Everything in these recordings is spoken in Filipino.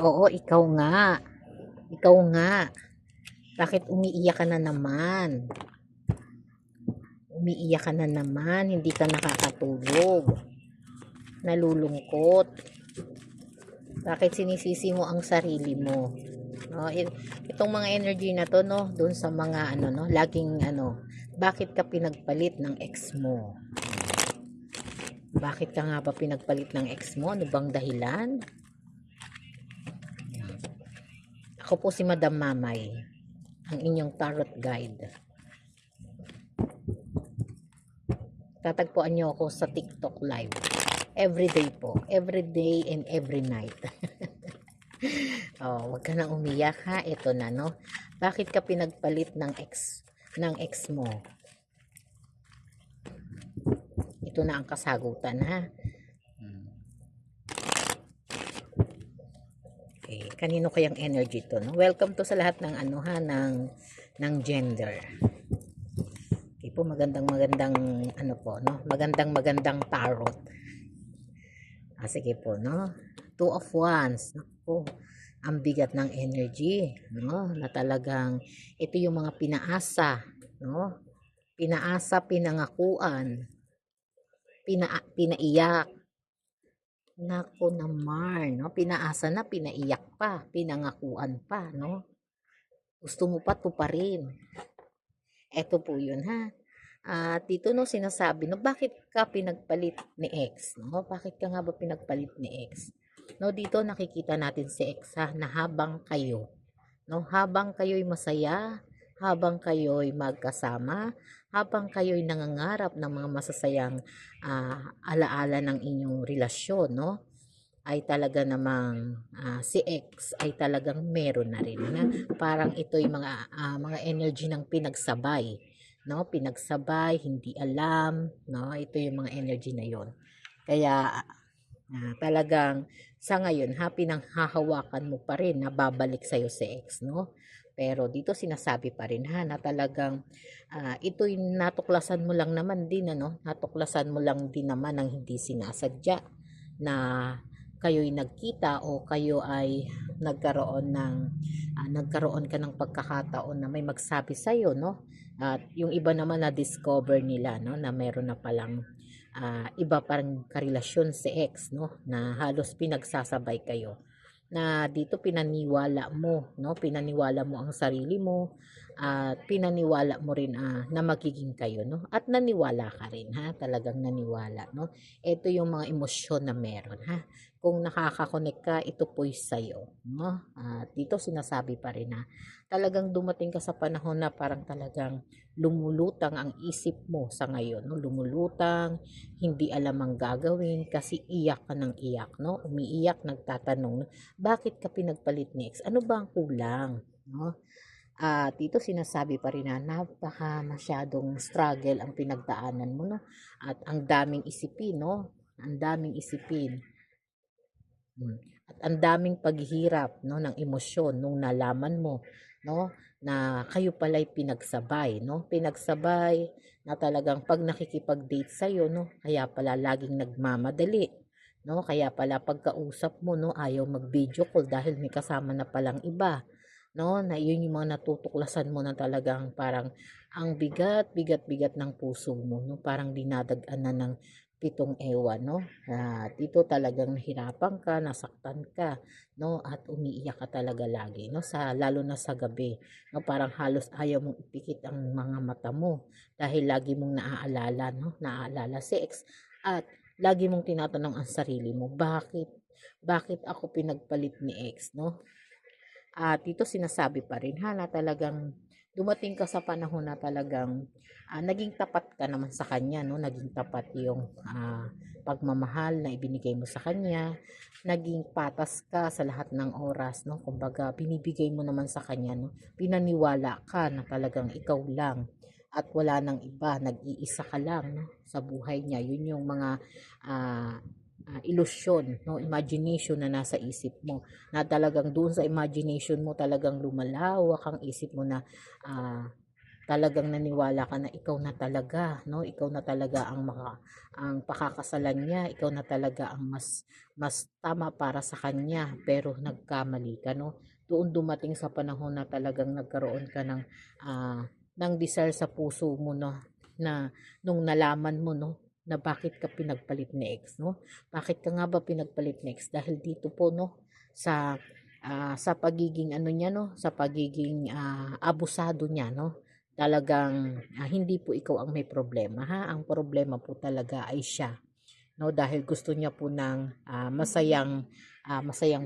Oo, ikaw nga. Ikaw nga. Bakit umiiyak ka na naman? Umiiyak ka na naman, hindi ka nakakatulog. Nalulungkot. Bakit sinisisi mo ang sarili mo? No, itong mga energy na to, no, doon sa mga ano, no, laging ano, bakit ka pinagpalit ng ex mo? Bakit ka nga ba pinagpalit ng ex mo? Ano bang dahilan? Ako po si Madam Mamay, ang inyong tarot guide. Tatagpuan nyo ako sa TikTok live. Everyday po. Every day and every night. Oh, wag ka nang umiyak ha. Ito na, no. Bakit ka pinagpalit ng ex mo? Ito na ang kasagutan ha. Okay, kanino kayang energy to, no? Welcome to sa lahat ng ano ha, ng gender. Okay po, magandang ano po, no? Magandang tarot. Sige po, no? Two of Wands. Naku, ang bigat ng energy, no? Na talagang ito yung mga pinaasa, no? Pinaasa, pinangakuan, pinaiyak. Nako naman, no? Pinaasa na, pinaiyak pa, pinangakuan pa, no? Gusto mo pa tuparin. Eto po yun, ha? Dito no sinasabi, no, bakit ka pinagpalit ni ex? No? Bakit ka nga ba pinagpalit ni ex? No, dito nakikita natin si ex ha, na habang kayo, no, habang kayo'y masaya, habang kayo'y magkasama, habang kayo'y nangangarap ng mga masasayang alaala ng inyong relasyon, no, ay talaga namang si ex ay talagang meron na rin na parang ito'y mga energy ng pinagsabay, no, pinagsabay, hindi alam, no, ito yung mga energy na yon. Kaya talagang sa ngayon happy nang hahawakan mo pa rin na babalik sa'yo si ex, no? Pero dito sinasabi pa rin ha na talagang ito'y natuklasan mo lang naman din, ano, natuklasan mo lang din naman ng hindi sinasadya na kayo'y nagkita o kayo ay nagkaroon ka ng pagkakataon na may magsabi sa iyo, no? At yung iba naman na discover nila, no, na meron na palang iba parang karelasyon si ex, no, na halos pinagsasabay kayo, na dito pinaniwala mo, no, pinaniwala mo ang sarili mo at pinaniwala mo rin na magiging kayo, no, at naniwala ka rin ha, talagang naniwala, no. Ito yung mga emosyon na meron ha, kung nakakakonek ka, ito po'y sa'yo, no. At dito sinasabi pa rin na talagang dumating ka sa panahon na parang talagang lumulutang ang isip mo sa ngayon, no, lumulutang, hindi alam ang gagawin kasi iyak ka ng iyak, no, umiiyak, nagtatanong, bakit ka pinagpalit ni ex? Ano ba ang kulang, no? Dito sinasabi pa rin na napaka masyadong struggle ang pinagdaanan mo, no? At ang daming isipin, no? Ang daming isipin. At ang daming paghihirap, no, ng emosyon nung nalaman mo, no, na kayo pala'y pinagsabay, no? Pinagsabay na talagang 'pag nakikipag-date sa'yo, no, kaya pala laging nagmamadali, no? Kaya pala pagkausap mo, no, ayaw mag-video call dahil may kasama na palang iba, no? Na yun yung mga natutuklasan mo na talagang parang ang bigat, bigat, bigat ng puso mo, no? Parang dinadagan na ng pitong ewan, no? Dito talagang nahirapan ka, nasaktan ka, no? At umiiyak ka talaga lagi, no? Lalo na sa gabi, no? Parang halos ayaw mong ipikit ang mga mata mo dahil lagi mong naaalala, no? Naaalala si ex at lagi mong tinatanong ang sarili mo, bakit? Bakit ako pinagpalit ni ex, no? Dito sinasabi pa rin ha na talagang dumating ka sa panahon na talagang naging tapat ka naman sa kanya, no? Naging tapat yung pagmamahal na ibinigay mo sa kanya, naging patas ka sa lahat ng oras, no? Kumbaga binibigay mo naman sa kanya, no? Pinaniwala ka na talagang ikaw lang at wala nang iba, nag-iisa ka lang, no? Sa buhay niya. Yun yung mga ah, ilusyon, no, imagination na nasa isip mo, na talagang doon sa imagination mo talagang lumalawak ang isip mo na talagang naniwala ka na ikaw na talaga, no? Ikaw na talaga ang pakakasalan niya, ikaw na talaga ang mas tama para sa kanya, pero nagkamali ka, no? Doon dumating sa panahon na talagang nagkaroon ka ng desire sa puso mo, no? Na nung nalaman mo, no, na bakit ka pinagpalit ni ex, no? Bakit ka nga ba pinagpalit ni ex? Dahil dito po, no, sa sa pagiging ano niya, no, sa pagiging abusado niya, no. Talagang hindi po ikaw ang may problema, ha. Ang problema po talaga ay siya, no, dahil gusto niya po ng masayang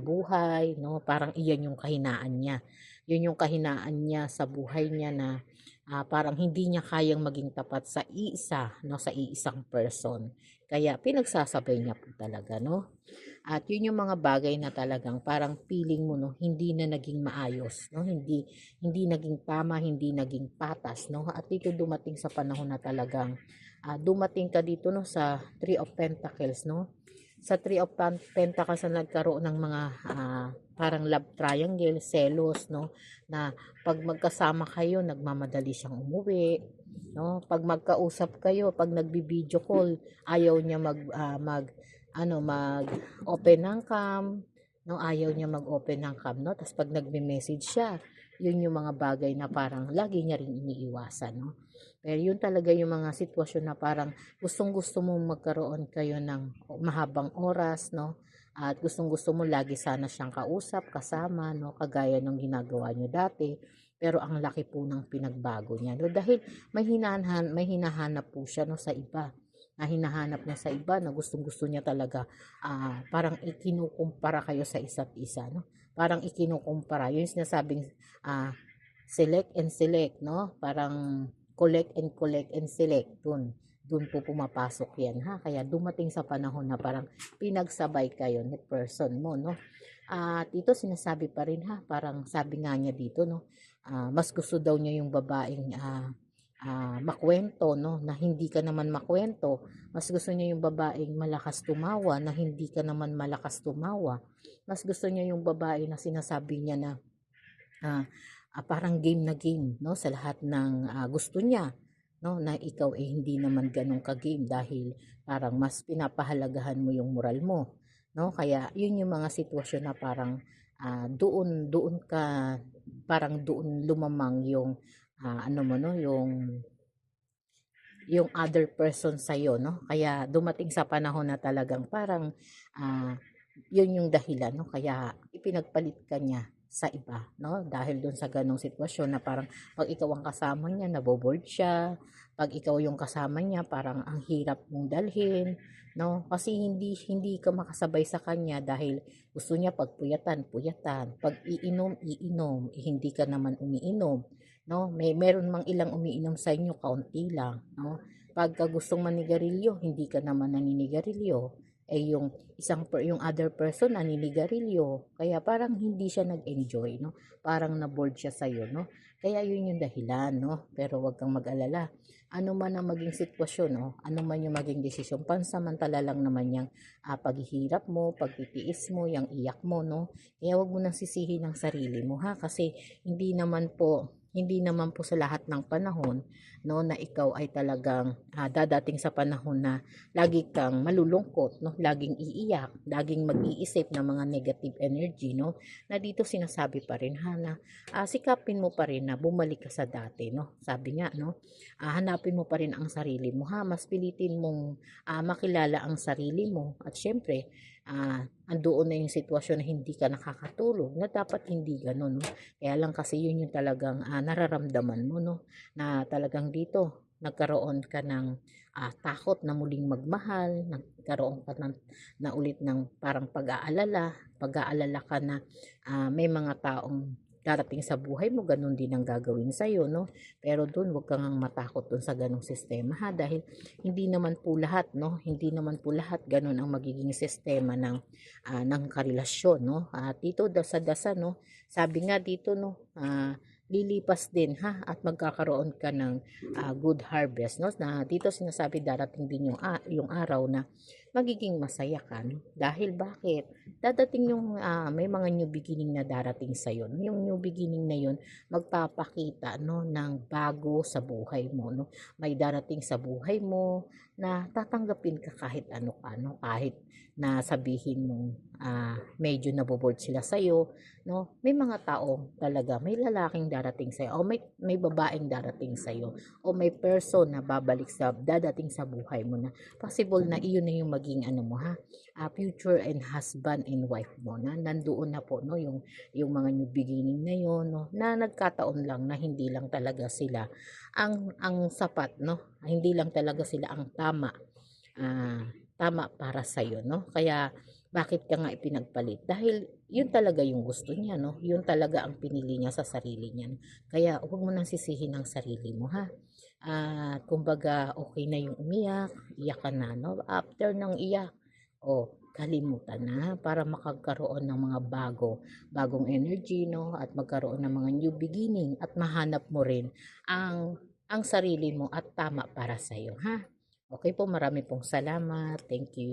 buhay, no. Parang iyan yung kahinaan niya. Yun yung kahinaan niya sa buhay niya na parang hindi niya kayang maging tapat sa iisa, no, sa iisang person. Kaya pinagsasabay niya po talaga, no. At yun yung mga bagay na talagang parang feeling mo, no, hindi na naging maayos, no, hindi naging tama, hindi naging patas, no. At dito dumating sa panahon na talagang dumating ka dito, no, sa Three of Pentacles, no. Sa Three of Pentacles na nagkaroon ng mga parang love triangle, selos, no, na pag magkasama kayo, nagmamadali siyang umuwi, no. Pag magkausap kayo, pag nagbi-video call, ayaw niya mag-open ng cam, no, ayaw niya mag-open ng cam, no. Tapos pag nagme-message siya, yun yung mga bagay na parang lagi niya ring iniiwasan, no. Pero yun talaga yung mga sitwasyon na parang gustong-gusto mong magkaroon kayo ng mahabang oras, no. At gustong-gusto mo lagi sana siyang kausap, kasama, no, kagaya ng ginagawa niyo dati. Pero ang laki po ng pinagbago niya, no, dahil may hinahanap po siya, no, sa iba, na hinahanap niya sa iba, na gustong-gusto niya talaga parang ikinukumpara kayo sa isa't isa, no? Parang ikinukumpara, yung sinasabing select and select, no? Parang collect and select, dun po pumapasok yan, ha? Kaya dumating sa panahon na parang pinagsabay kayo ni person mo, no? At dito sinasabi pa rin, ha, parang sabi nga niya dito, no, mas gusto daw niya yung babaeng makwento, no, na hindi ka naman makwento. Mas gusto niya yung babaeng malakas tumawa na hindi ka naman malakas tumawa. Mas gusto niya yung babae na sinasabi niya na parang game na game, no, sa lahat ng gusto niya, no, na ikaw hindi naman ganun ka-game dahil parang mas pinapahalagahan mo yung moral mo, no. Kaya yun yung mga sitwasyon na parang doon doon ka parang doon lumamang yung ano mo, no, yung other person sa iyo, no. Kaya dumating sa panahon na talagang parang yun yung dahilan, no, kaya ipinagpalit ka niya sa iba, no, dahil dun sa ganong sitwasyon na parang pag ikaw ang kasama niya, naboboard siya, pag ikaw yung kasama niya, parang ang hirap mong dalhin, no, kasi hindi hindi ka makasabay sa kanya dahil gusto niya pag puyatan, puyatan, pag iinom, iinom, hindi ka naman umiinom, no, meron mang ilang umiinom sa inyo, kaunti lang, no. Pagka gustong manigarilyo, hindi ka naman naninigarilyo, yung yung other person naninigarilyo, kaya parang hindi siya nag-enjoy, no, parang na-bored siya sa iyo, no. Kaya yun yung dahilan, no, pero wag kang mag-alala, ano man ang maging sitwasyon, no, ano man yung maging desisyon, pansamantala lang naman yung paghihirap mo, pagtitiis mo, yung iyak mo, no. Kaya wag mo nang sisihin ang sarili mo, ha, kasi hindi naman po sa lahat ng panahon, no, na ikaw ay talagang dadating sa panahon na lagi kang malulungkot, no, laging iiyak, laging mag-iisip ng mga negative energy, no. Na dito sinasabi pa rin, ha, na sikapin mo pa rin na bumalik ka sa dati, no. Sabi nga, no, hanapin mo pa rin ang sarili mo, ha. Mas pilitin mong makilala ang sarili mo, at syempre andoon na yung sitwasyon na hindi ka nakakatulog, na dapat hindi gano'n, no. Kaya lang kasi yun yung talagang nararamdaman mo, no, na talagang dito nagkaroon ka ng takot na muling magmahal, nagkaroon ka na ulit ng parang pag-aalala ka na may mga taong darating sa buhay mo, ganun din ang gagawin sa'yo, no. Pero dun, wag kang matakot dun sa ganung sistema, ha, dahil hindi naman po lahat, no, hindi naman po lahat ganun ang magiging sistema ng karelasyon, no. Dito dasa-dasa, no, sabi nga dito, no, lilipas din, ha, at magkakaroon ka ng good harvest, no, na dito sinasabi darating din yung araw na magiging masaya ka, no? Dahil bakit? Dadating yung may mga new beginning na darating sa no? Yung new beginning na yun magpapakita no ng bago sa buhay mo, no? May darating sa buhay mo na tatanggapin ka kahit ano ka, no? Kahit na sabihin mo medyo naboboard sila sa no? May mga tao talaga, may lalaking darating sa o may babaeng darating sa o may person na babalik sa dadating sa buhay mo na possible na iyon na yung maging ano mo ha, future and husband and wife mo na nandoon na po no yung mga new beginning na yon no na nagkataon lang na hindi lang talaga sila ang sapat no, hindi lang talaga sila ang tama ah, tama para sa iyo no, kaya bakit ka nga ipinagpalit dahil yun talaga yung gusto niya no, yun talaga ang pinili niya sa sarili niya no? Kaya huwag mo nang sisihin ang sarili mo ha. At kumbaga okay na yung umiyak, iyak ka na no. After ng iyak, kalimutan na para makagkaroon ng mga bagong energy no at magkaroon ng mga new beginning at mahanap mo rin ang sarili mo at tama para sa iyo ha. Okay po, marami pong salamat. Thank you.